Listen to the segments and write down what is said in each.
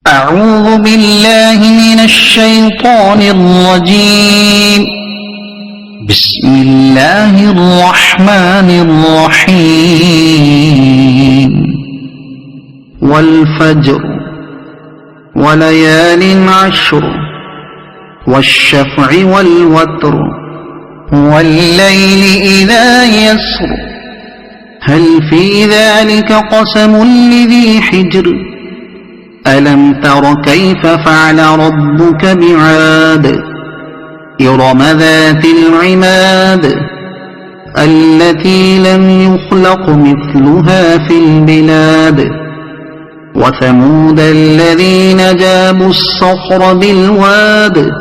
أعوذ بالله من الشيطان الرجيم. بسم الله الرحمن الرحيم. والفجر وليال عشر والشفع والوتر والليل إذا يسر هل في ذلك قسم لذي حجر ألم تر كيف فعل ربك بعاد إرم ذات العماد التي لم يخلق مثلها في البلاد وثمود الذين جابوا الصخر بالواد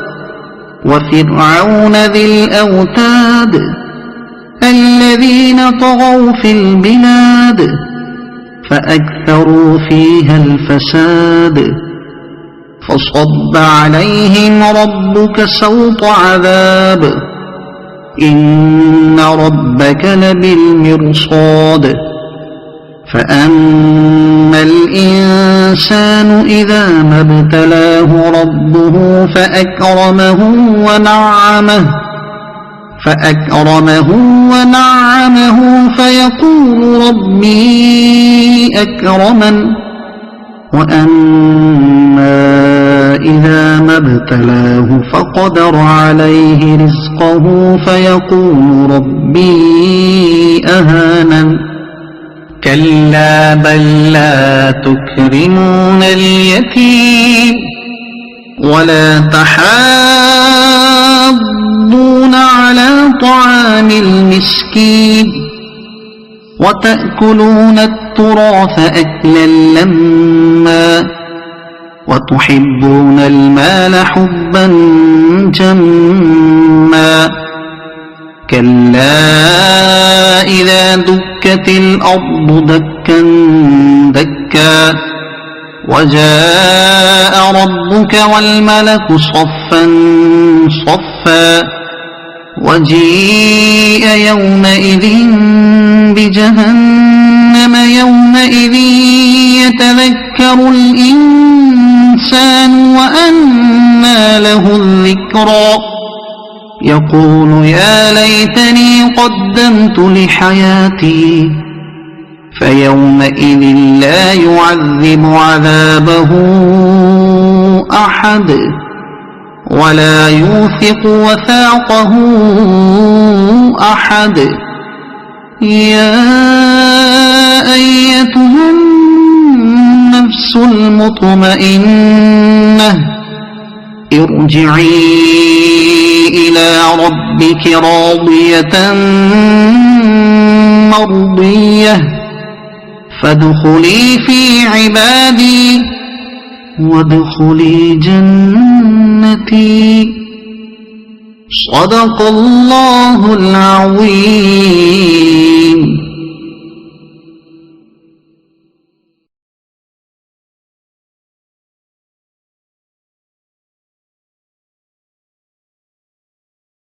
وفرعون ذي الأوتاد الذين طغوا في البلاد فأكثروا فيها الفساد فصب عليهم ربك سوط عذاب إن ربك لبالمرصاد فأما الإنسان إذا ما ابتلاه ربه فأكرمه ونعمه فيقول ربي أكرمن وأما إذا ما ابتلاه فقدر عليه رزقه فيقول ربي أهانن كلا بل لا تكرمون اليتيم ولا تحاضون على طعام المسكين وتأكلون التراث أكلا لما وتحبون المال حبا جما كلا إذا دكت الأرض دكا دكا وجاء ربك والملك صفا صفا وجيء يومئذ بجهنم يومئذ يتذكر الإنسان وأنى له الذكرى يقول يا ليتني قدمت لحياتي فيومئذ لا يعذب عذابه أحد ولا يوثق وثاقه أحد يا أيتها النفس المطمئنة ارجعي إلى ربك راضية مرضية فادخلي في عبادي وادخلي جنتي صدق الله العظيم.